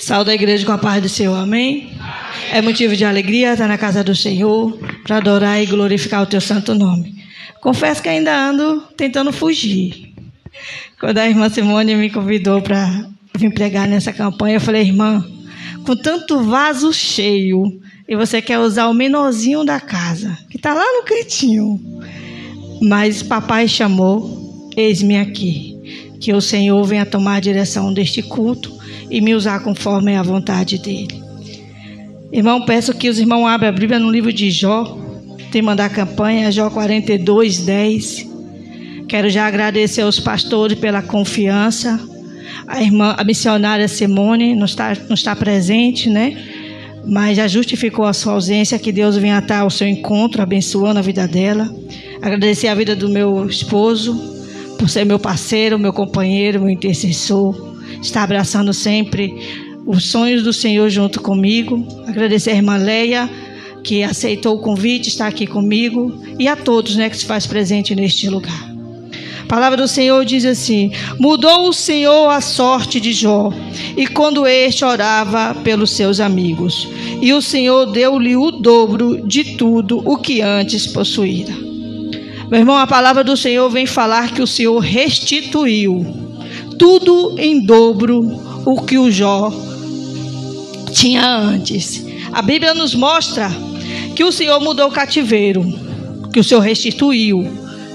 Saúde a igreja com a paz do Senhor, amém? É motivo de alegria estar na casa do Senhor para adorar e glorificar o teu santo nome. Confesso que ainda ando tentando fugir. Quando a irmã Simone me convidou para vir pregar nessa campanha, eu falei: irmã, com tanto vaso cheio, e você quer usar o menorzinho da casa, que está lá no cantinho. Mas papai chamou, eis-me aqui. Que o Senhor venha tomar a direção deste culto e me usar conforme a vontade dele. Irmão, peço que os irmãos abram a Bíblia no livro de Jó. Tem mandar a campanha, Jó 42:10. Quero já agradecer aos pastores pela confiança. A missionária Simone não está presente, né? Mas já justificou a sua ausência. Que Deus venha estar ao seu encontro, abençoando a vida dela. Agradecer a vida do meu esposo, por ser meu parceiro, meu companheiro, meu intercessor. Está abraçando sempre os sonhos do Senhor junto comigo. Agradecer a irmã Leia, que aceitou o convite, está aqui comigo. E a todos, né, que se faz presente neste lugar. A palavra do Senhor diz assim: mudou o Senhor a sorte de Jó, e quando este orava pelos seus amigos, e o Senhor deu-lhe o dobro de tudo o que antes possuíra. Meu irmão, a palavra do Senhor vem falar que o Senhor restituiu tudo em dobro o que o Jó tinha antes. A Bíblia nos mostra que o Senhor mudou o cativeiro, que o Senhor restituiu.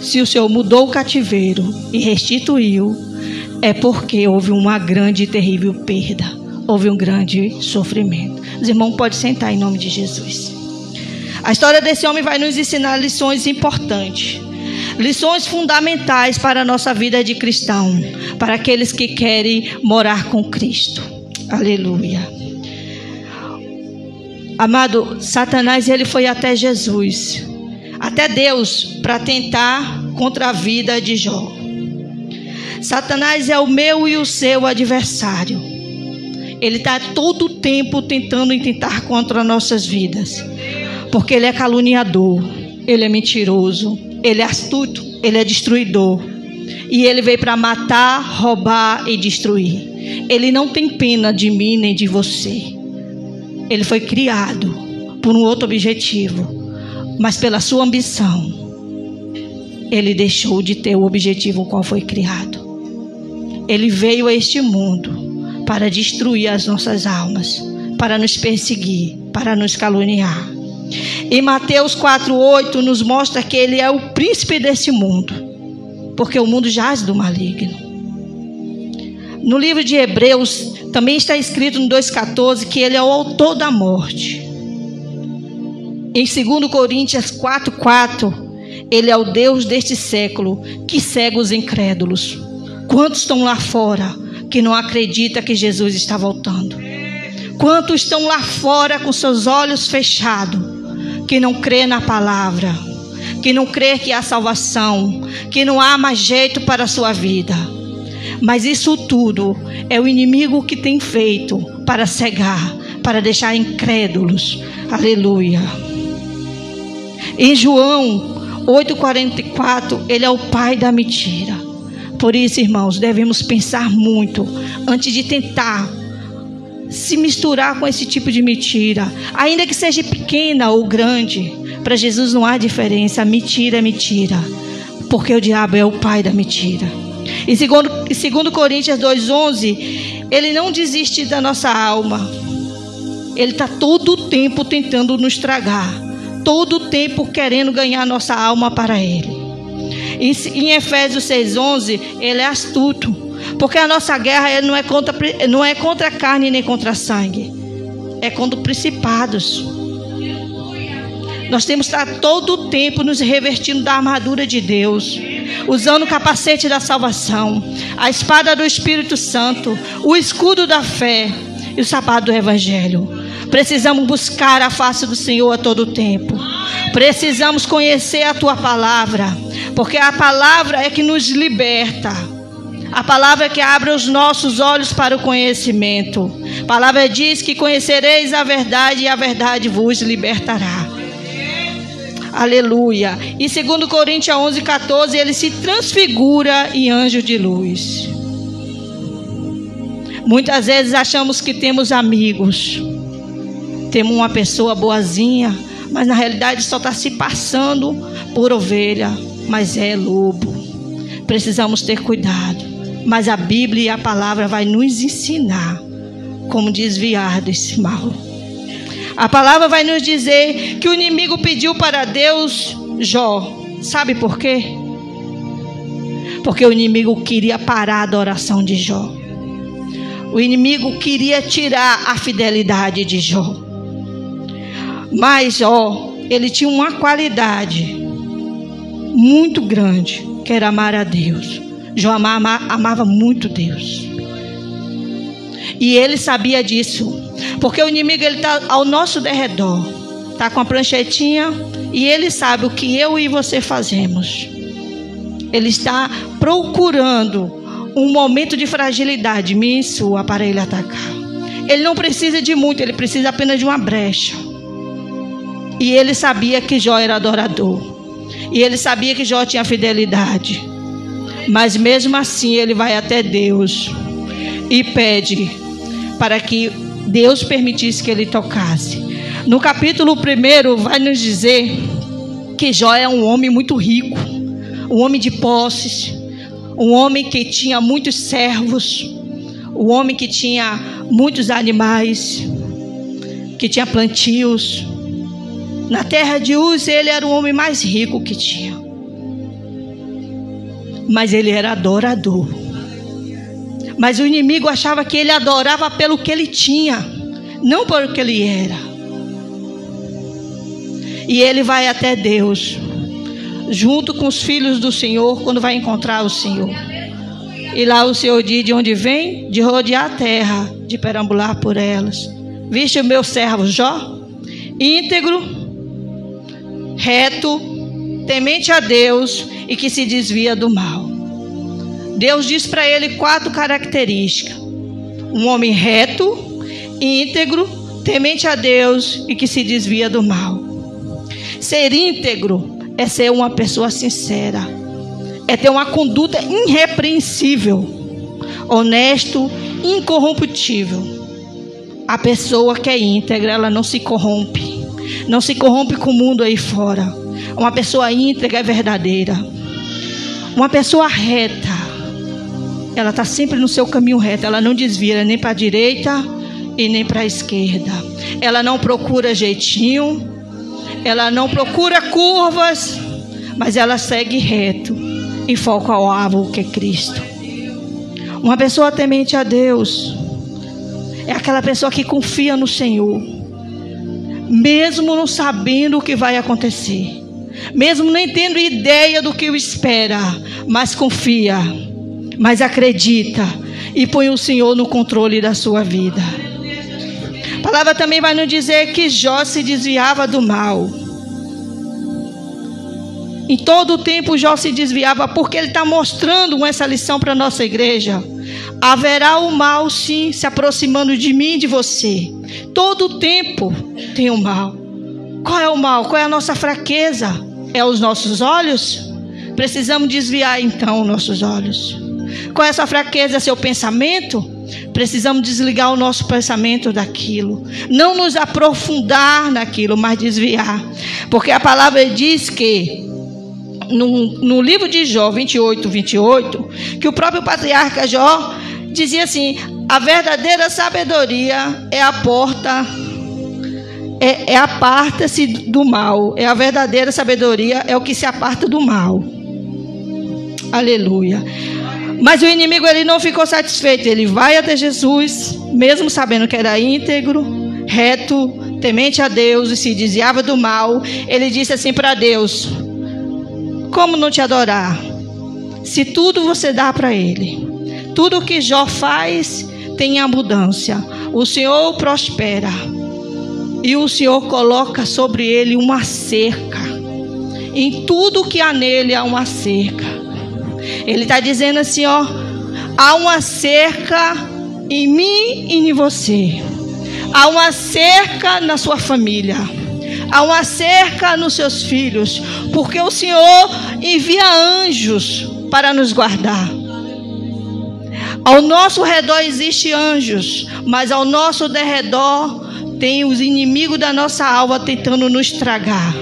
Se o Senhor mudou o cativeiro e restituiu, é porque houve uma grande e terrível perda, houve um grande sofrimento. Os irmãos podem sentar em nome de Jesus. A história desse homem vai nos ensinar lições importantes, lições fundamentais para a nossa vida de cristão, para aqueles que querem morar com Cristo. Aleluia. Amado, Satanás, ele foi até Jesus, até Deus, para tentar contra a vida de Jó. Satanás é o meu e o seu adversário. Ele está todo o tempo tentando intentar contra nossas vidas, porque ele é caluniador, ele é mentiroso, ele é astuto, ele é destruidor. E ele veio para matar, roubar e destruir. Ele não tem pena de mim nem de você. Ele foi criado por um outro objetivo, mas pela sua ambição, ele deixou de ter o objetivo qual foi criado. Ele veio a este mundo para destruir as nossas almas, para nos perseguir, para nos caluniar. Em Mateus 4:8 nos mostra que ele é o príncipe desse mundo, porque o mundo jaz do maligno. No livro de Hebreus também está escrito no 2:14 que ele é o autor da morte. Em 2 Coríntios 4:4, ele é o Deus deste século que cega os incrédulos. Quantos estão lá fora que não acreditam que Jesus está voltando? Quantos estão lá fora com seus olhos fechados, que não crê na palavra, que não crê que há salvação, que não há mais jeito para a sua vida? Mas isso tudo é o inimigo que tem feito para cegar, para deixar incrédulos. Aleluia. Em João 8:44, ele é o pai da mentira. Por isso, irmãos, devemos pensar muito antes de tentar se misturar com esse tipo de mentira, ainda que seja pequena ou grande. Para Jesus não há diferença. Mentira é mentira, porque o diabo é o pai da mentira. Em 2 Coríntios 2:11, ele não desiste da nossa alma. Ele está todo o tempo tentando nos tragar, todo o tempo querendo ganhar nossa alma para ele. Em Efésios 6:11, ele é astuto, porque a nossa guerra não é contra a carne nem contra a sangue, é contra principados. Nós temos que estar todo o tempo nos revestindo da armadura de Deus, usando o capacete da salvação, a espada do Espírito Santo, o escudo da fé e o sapato do Evangelho. Precisamos buscar a face do Senhor a todo tempo. Precisamos conhecer a tua palavra, porque a palavra é que nos liberta. A palavra é que abre os nossos olhos para o conhecimento. A palavra diz que conhecereis a verdade e a verdade vos libertará. Aleluia. E 2 Coríntios 11:14, ele se transfigura em anjo de luz. Muitas vezes achamos que temos amigos, temos uma pessoa boazinha, mas na realidade só está se passando por ovelha, mas é lobo. Precisamos ter cuidado. Mas a Bíblia e a palavra vai nos ensinar como desviar desse mal. A palavra vai nos dizer que o inimigo pediu para Deus Jó. Sabe por quê? Porque o inimigo queria parar a adoração de Jó. O inimigo queria tirar a fidelidade de Jó. Mas Jó, ele tinha uma qualidade muito grande, que era amar a Deus. Jó amava muito Deus. E ele sabia disso, porque o inimigo está ao nosso derredor, está com a pranchetinha, e ele sabe o que eu e você fazemos. Ele está procurando um momento de fragilidade minha e sua para ele atacar. Ele não precisa de muito, ele precisa apenas de uma brecha. E ele sabia que Jó era adorador, e ele sabia que Jó tinha fidelidade. Mas mesmo assim ele vai até Deus e pede para que Deus permitisse que ele tocasse. No capítulo 1 vai nos dizer que Jó é um homem muito rico, um homem de posses, um homem que tinha muitos servos, um homem que tinha muitos animais, que tinha plantios. Na terra de Uz ele era o homem mais rico que tinha. Mas ele era adorador. Mas o inimigo achava que ele adorava pelo que ele tinha, não pelo que ele era. E ele vai até Deus, junto com os filhos do Senhor, quando vai encontrar o Senhor. E lá o Senhor diz de onde vem? De rodear a terra, de perambular por elas. Viste o meu servo Jó? Íntegro, reto, temente a Deus e que se desvia do mal. Deus diz para ele 4 características: um homem reto, íntegro, temente a Deus e que se desvia do mal. Ser íntegro é ser uma pessoa sincera, é ter uma conduta irrepreensível, honesto, incorruptível. A pessoa que é íntegra, ela não se corrompe, não se corrompe com o mundo aí fora. Uma pessoa íntegra é verdadeira. Uma pessoa reta, ela está sempre no seu caminho reto. Ela não desvia nem para a direita e nem para a esquerda. Ela não procura jeitinho, ela não procura curvas, mas ela segue reto e foca ao alvo, que é Cristo. Uma pessoa temente a Deus é aquela pessoa que confia no Senhor, mesmo não sabendo o que vai acontecer, mesmo nem tendo ideia do que o espera, mas confia, mas acredita e põe o Senhor no controle da sua vida. A palavra também vai nos dizer que Jó se desviava do mal. Em todo o tempo Jó se desviava, porque ele está mostrando essa lição para a nossa igreja. Haverá o mal sim se aproximando de mim e de você. Todo o tempo tem o mal. Qual é o mal? Qual é a nossa fraqueza? É os nossos olhos? Precisamos desviar então nossos olhos. Qual é a sua fraqueza? Seu pensamento? Precisamos desligar o nosso pensamento daquilo. Não nos aprofundar naquilo, mas desviar. Porque a palavra diz que no livro de Jó 28, que o próprio patriarca Jó dizia assim: a verdadeira sabedoria é a porta, aparta-se do mal. É a verdadeira sabedoria, é o que se aparta do mal. Aleluia. Mas o inimigo, ele não ficou satisfeito. Ele vai até Jesus, mesmo sabendo que era íntegro, reto, temente a Deus e se desviava do mal. Ele disse assim para Deus: como não te adorar, se tudo você dá para ele? Tudo que Jó faz tem abundância. O Senhor prospera e o Senhor coloca sobre ele uma cerca. Em tudo que há nele há uma cerca. Ele está dizendo assim, ó: há uma cerca em mim e em você. Há uma cerca na sua família. Há uma cerca nos seus filhos, porque o Senhor envia anjos para nos guardar. Ao nosso redor existem anjos, mas ao nosso derredor tem os inimigos da nossa alma tentando nos tragar.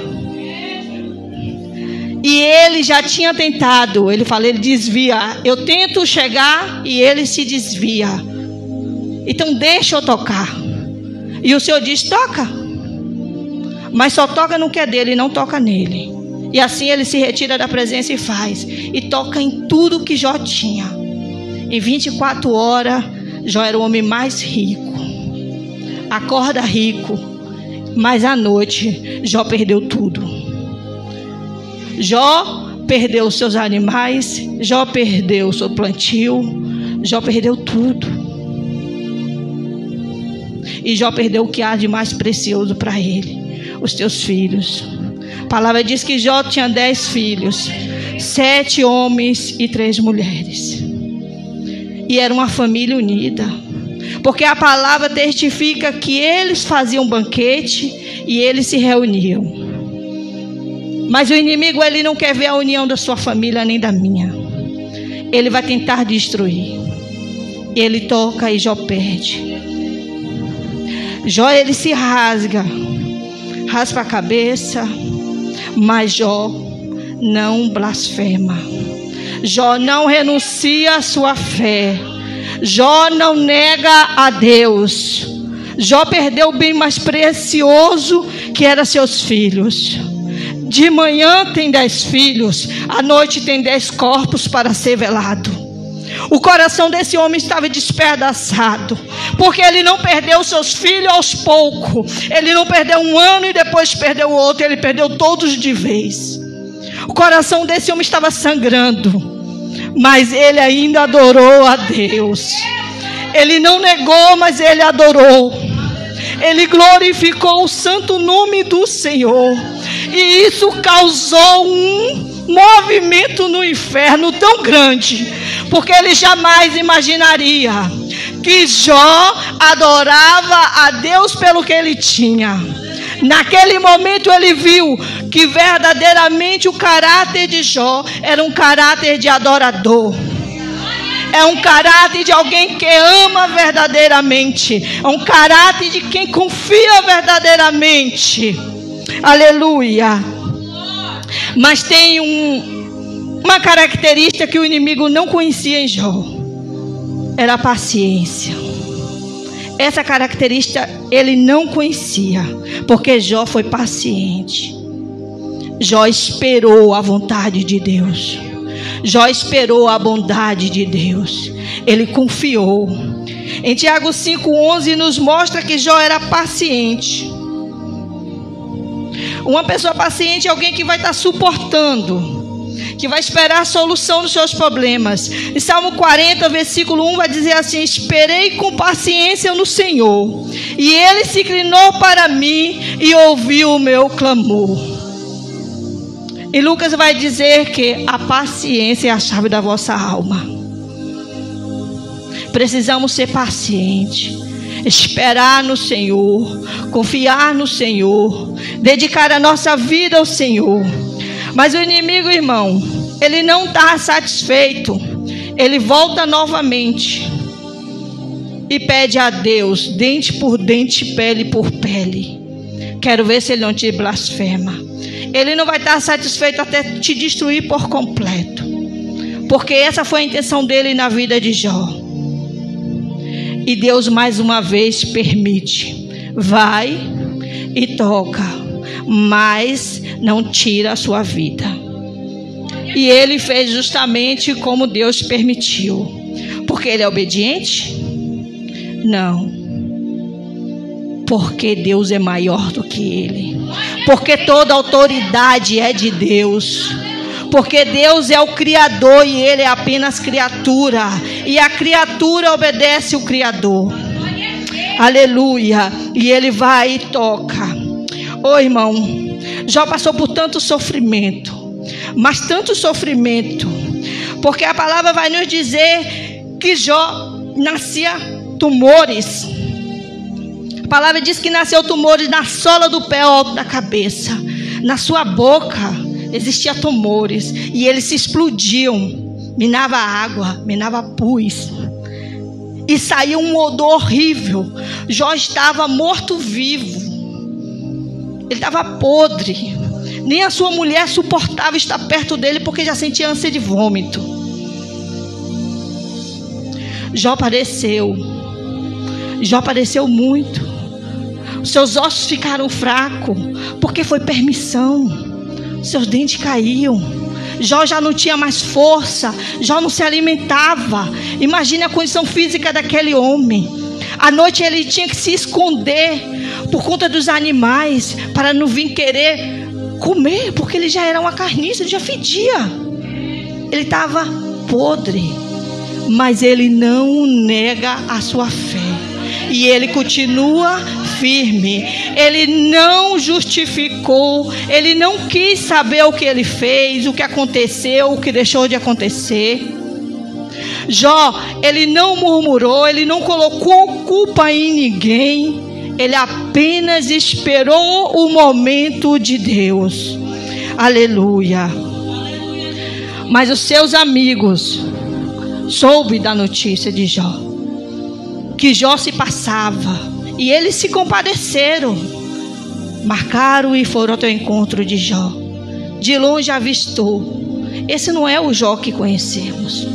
E ele já tinha tentado. Ele fala, ele desvia. Eu tento chegar e ele se desvia. Então deixa eu tocar. E o Senhor diz, toca. Mas só toca no que é dele e não toca nele. E assim ele se retira da presença e faz. E toca em tudo que Jó tinha. Em 24 horas, Jó era o homem mais rico. Acorda rico. Mas à noite, Jó perdeu tudo. Jó perdeu os seus animais. Jó perdeu o seu plantio. Jó perdeu tudo. E Jó perdeu o que há de mais precioso para ele. Os teus filhos. A palavra diz que Jó tinha 10 filhos, 7 homens e 3 mulheres. E era uma família unida. Porque a palavra testifica que eles faziam banquete e eles se reuniam. Mas o inimigo, ele não quer ver a união da sua família nem da minha. Ele vai tentar destruir. Ele toca e Jó perde. Jó, ele se rasga a cabeça, mas Jó não blasfema. Jó não renuncia à sua fé. Jó não nega a Deus. Jó perdeu o bem mais precioso, que era seus filhos. De manhã tem 10 filhos, à noite tem 10 corpos para ser velado. O coração desse homem estava despedaçado, porque ele não perdeu seus filhos aos poucos. Ele não perdeu um ano e depois perdeu o outro, ele perdeu todos de vez. O coração desse homem estava sangrando, mas ele ainda adorou a Deus. Ele não negou, mas ele adorou. Ele glorificou o santo nome do Senhor. E isso causou um movimento no inferno tão grande, porque ele jamais imaginaria que Jó adorava a Deus pelo que ele tinha. Naquele momento ele viu que verdadeiramente o caráter de Jó era um caráter de adorador. É um caráter de alguém que ama verdadeiramente. É um caráter de quem confia verdadeiramente. Aleluia. Mas tem uma característica que o inimigo não conhecia em Jó. Era a paciência. Essa característica ele não conhecia, porque Jó foi paciente. Jó esperou a vontade de Deus. Jó esperou a bondade de Deus. Ele confiou. Em Tiago 5,11 nos mostra que Jó era paciente. Uma pessoa paciente é alguém que vai estar suportando, que vai esperar a solução dos seus problemas. Em Salmo 40, versículo 1 vai dizer assim: esperei com paciência no Senhor, e Ele se inclinou para mim e ouviu o meu clamor. E Lucas vai dizer que a paciência é a chave da vossa alma. Precisamos ser pacientes, esperar no Senhor, confiar no Senhor, dedicar a nossa vida ao Senhor. Mas o inimigo, irmão, ele não está satisfeito. Ele volta novamente e pede a Deus, dente por dente, pele por pele. Quero ver se ele não te blasfema. Ele não vai estar satisfeito até te destruir por completo, porque essa foi a intenção dele na vida de Jó. E Deus mais uma vez permite. Vai e toca, mas não tira a sua vida. E ele fez justamente como Deus permitiu. Porque ele é obediente? Não. Porque Deus é maior do que ele. Porque toda autoridade é de Deus. Porque Deus é o Criador e ele é apenas criatura. E a criatura obedece o Criador. Aleluia. E ele vai e toca. Ô irmão, Jó passou por tanto sofrimento. Mas tanto sofrimento. Porque a palavra vai nos dizer que Jó nascia tumores. A palavra diz que nasceu tumores na sola do pé ao alto da cabeça. Na sua boca existiam tumores. E eles se explodiam. Minava água, minava pus. e saía um odor horrível. Jó estava morto-vivo. Ele estava podre. Nem a sua mulher suportava estar perto dele, porque já sentia ânsia de vômito. Jó padeceu. Jó padeceu muito. Seus ossos ficaram fracos, porque foi permissão. Seus dentes caíam. Jó já não tinha mais força. Jó não se alimentava. Imagine a condição física daquele homem. À noite ele tinha que se esconder por conta dos animais, para não vir querer comer, porque ele já era uma carniça, ele já fedia. Ele estava podre. Mas ele não nega a sua fé. E ele continua firme. Ele não justificou. Ele não quis saber o que ele fez, o que aconteceu, o que deixou de acontecer. Jó, ele não murmurou, ele não colocou culpa em ninguém. Ele apenas esperou o momento de Deus. Aleluia. Mas os seus amigos soube da notícia de Jó, que Jó se passava, e eles se compadeceram, marcaram e foram ao teu encontro de Jó. De longe avistou. Esse não é o Jó que conhecemos,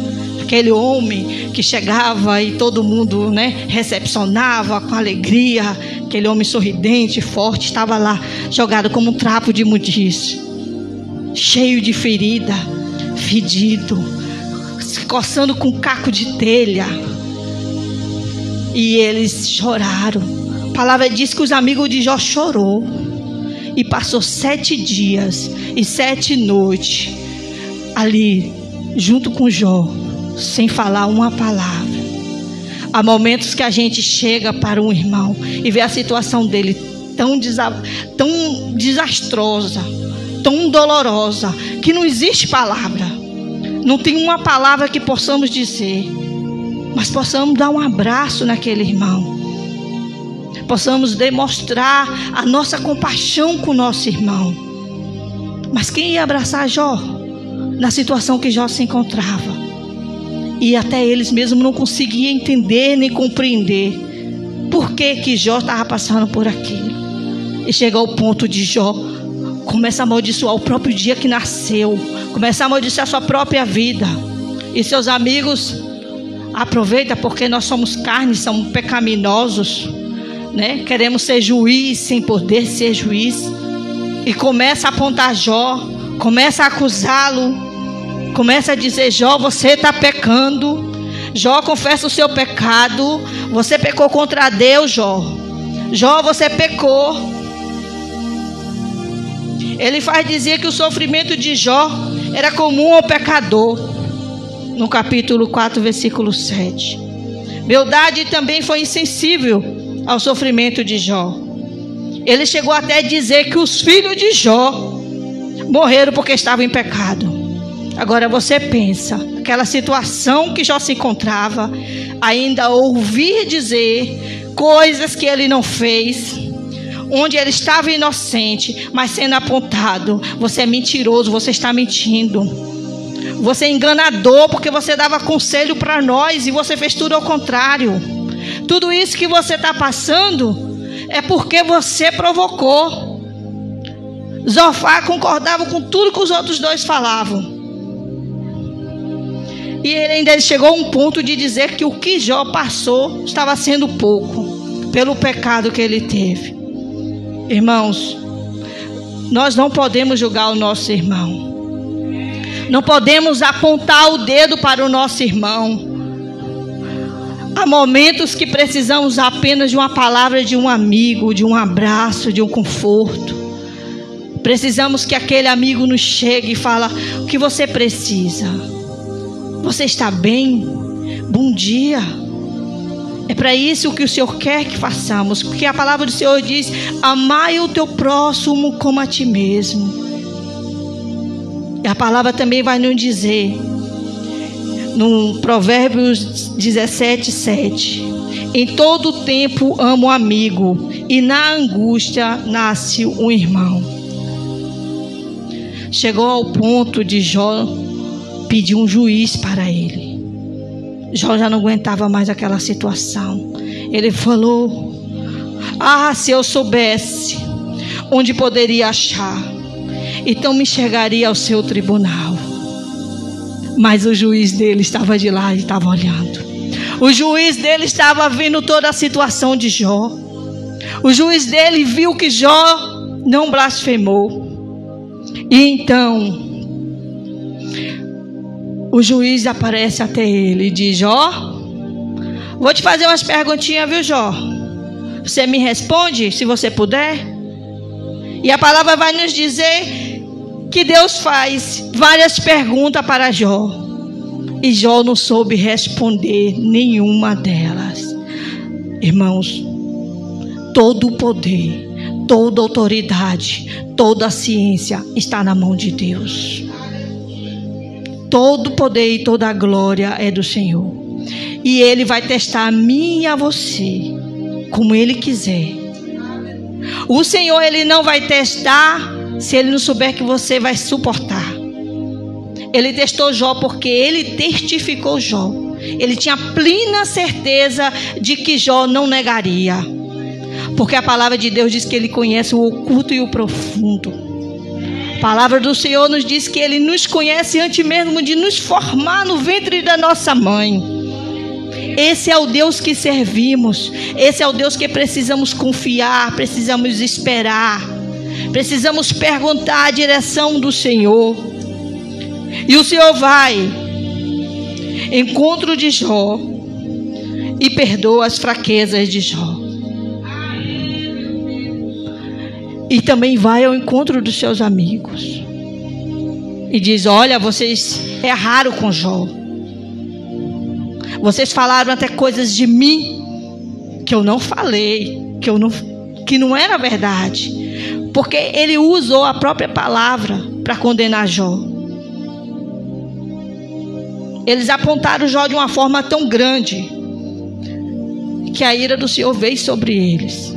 aquele homem que chegava e todo mundo, recepcionava com alegria. Aquele homem sorridente, forte, estava lá jogado como um trapo de imundícia, cheio de ferida, fedido, se coçando com um caco de telha. E eles choraram. A palavra diz que os amigos de Jó chorou. E passou 7 dias e 7 noites ali junto com Jó, sem falar uma palavra. Há momentos que a gente chega para um irmão e vê a situação dele tão desastrosa, tão dolorosa, que não existe palavra. Não tem uma palavra que possamos dizer, mas possamos dar um abraço naquele irmão. Possamos demonstrar a nossa compaixão com o nosso irmão. Mas quem ia abraçar Jó na situação que Jó se encontrava? E até eles mesmos não conseguiam entender nem compreender por que Jó estava passando por aquilo. E chega ao ponto de Jó começa a amaldiçoar o próprio dia que nasceu, começa a amaldiçoar a sua própria vida. E seus amigos aproveitam, porque nós somos carne, somos pecaminosos, queremos ser juiz sem poder ser juiz. E começa a apontar Jó, começa a acusá-lo. Começa a dizer: Jó, você está pecando. Jó, confessa o seu pecado. Você pecou contra Deus, Jó. Jó, você pecou. Ele faz dizer que o sofrimento de Jó era comum ao pecador. No capítulo 4, versículo 7. Bildade também foi insensível ao sofrimento de Jó. Ele chegou até a dizer que os filhos de Jó morreram porque estavam em pecado. Agora você pensa, aquela situação que Jó se encontrava, ainda ouvir dizer coisas que ele não fez, onde ele estava inocente, mas sendo apontado: você é mentiroso, você está mentindo, você é enganador, porque você dava conselho para nós e você fez tudo ao contrário. Tudo isso que você está passando é porque você provocou. Zofar concordava com tudo que os outros dois falavam. E ele ainda chegou a um ponto de dizer que o que Jó passou estava sendo pouco, pelo pecado que ele teve. Irmãos, nós não podemos julgar o nosso irmão. Não podemos apontar o dedo para o nosso irmão. Há momentos que precisamos apenas de uma palavra de um amigo, de um abraço, de um conforto. Precisamos que aquele amigo nos chegue e fale: o que você precisa? Você está bem? Bom dia. É para isso que o Senhor quer que façamos, porque a palavra do Senhor diz: amai o teu próximo como a ti mesmo. E a palavra também vai nos dizer, no Provérbios 17, 7: em todo tempo amo o amigo, e na angústia nasce um irmão. Chegou ao ponto de Jó pedir um juiz para ele. Jó já não aguentava mais aquela situação. Ele falou: se eu soubesse onde poderia achar, então me chegaria ao seu tribunal. Mas o juiz dele estava de lá e estava olhando. O juiz dele estava vendo toda a situação de Jó. O juiz dele viu que Jó não blasfemou. E então o juiz aparece até ele e diz: Jó, vou te fazer umas perguntinhas, viu, Jó? Você me responde, se você puder. E a palavra vai nos dizer que Deus faz várias perguntas para Jó. E Jó não soube responder nenhuma delas. Irmãos, todo o poder, toda a autoridade, toda a ciência está na mão de Deus. Todo o poder e toda a glória é do Senhor. E Ele vai testar a mim e a você, como Ele quiser. O Senhor, Ele não vai testar se Ele não souber que você vai suportar. Ele testou Jó porque Ele testificou Jó. Ele tinha plena certeza de que Jó não negaria. Porque a palavra de Deus diz que Ele conhece o oculto e o profundo. A palavra do Senhor nos diz que Ele nos conhece antes mesmo de nos formar no ventre da nossa mãe. Esse é o Deus que servimos. Esse é o Deus que precisamos confiar, precisamos esperar. Precisamos perguntar a direção do Senhor. E o Senhor vai em encontro de Jó e perdoa as fraquezas de Jó. E também vai ao encontro dos seus amigos e diz: olha, vocês erraram com Jó. Vocês falaram até coisas de mim que eu não falei, que não era verdade. Porque ele usou a própria palavra para condenar Jó. Eles apontaram Jó de uma forma tão grande que a ira do Senhor veio sobre eles.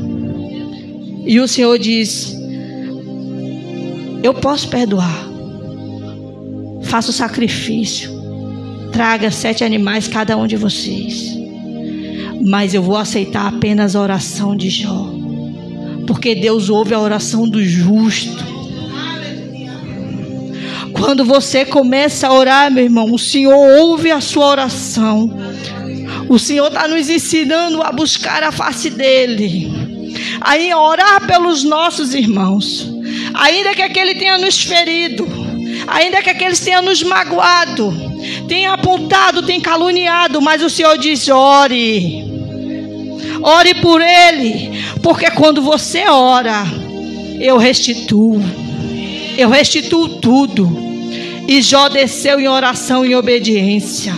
E o Senhor diz: eu posso perdoar. Faça o sacrifício. Traga 7 animais cada um de vocês. Mas eu vou aceitar apenas a oração de Jó. Porque Deus ouve a oração do justo. Quando você começa a orar, meu irmão, o Senhor ouve a sua oração. O Senhor está nos ensinando a buscar a face dEle. Aí orar pelos nossos irmãos, ainda que aquele tenha nos ferido, ainda que aqueles tenham nos magoado, tenha apontado, tenha caluniado, mas o Senhor diz: ore por ele, porque quando você ora, eu restituo tudo. E Jó desceu em oração e obediência,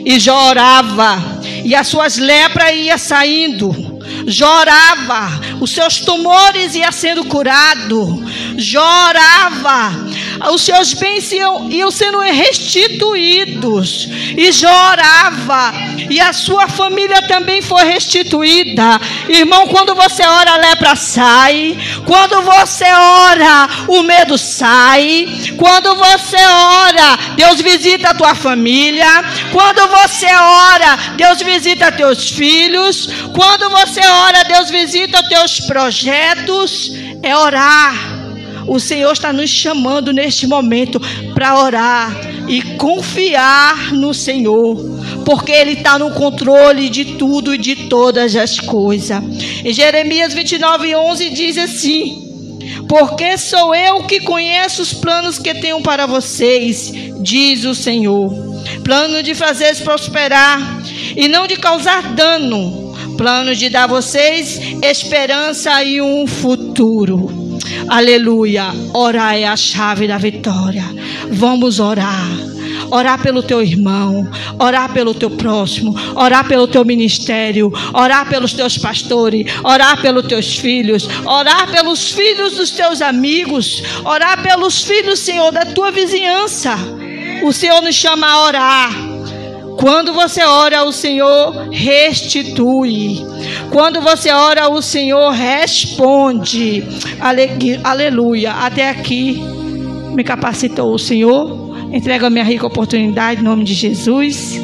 e Jó orava, e as suas lepras iam saindo. Jó orava, os seus tumores iam sendo curados. Jó orava, os seus bens iam sendo restituídos. E Jó orava, e a sua família também foi restituída. Irmão, quando você ora, a lepra sai. Quando você ora, o medo sai. Quando você ora, Deus visita a tua família. Quando você ora, Deus visita teus filhos. Quando você ora, Deus visita os teus projetos. É orar. O Senhor está nos chamando neste momento para orar e confiar no Senhor, porque Ele está no controle de tudo e de todas as coisas. Em Jeremias 29:11 diz assim: porque sou eu que conheço os planos que tenho para vocês, diz o Senhor, plano de fazer prosperar e não de causar dano, plano de dar a vocês esperança e um futuro. Aleluia. Orar é a chave da vitória. Vamos orar. Orar pelo teu irmão, orar pelo teu próximo, orar pelo teu ministério, orar pelos teus pastores, orar pelos teus filhos, orar pelos filhos dos teus amigos, orar pelos filhos, Senhor, da tua vizinhança. O Senhor nos chama a orar. Quando você ora, o Senhor restitui. Quando você ora, o Senhor responde. Aleluia. Até aqui me capacitou o Senhor. Entrego a minha rica oportunidade em nome de Jesus.